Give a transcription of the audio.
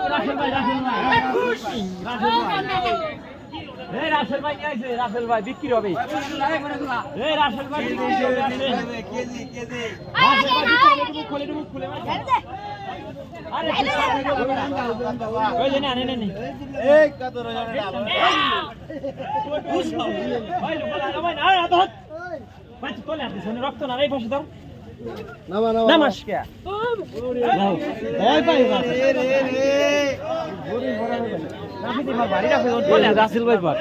রাসেল ভাই রাসেল ভাই নিয়ে আসে রাসেল ভাই বিক্রি হবে রাসেল ভাই খুলে আরে রক্ত না এই পাশে দাও নমস্কার রাসেল ভাই পার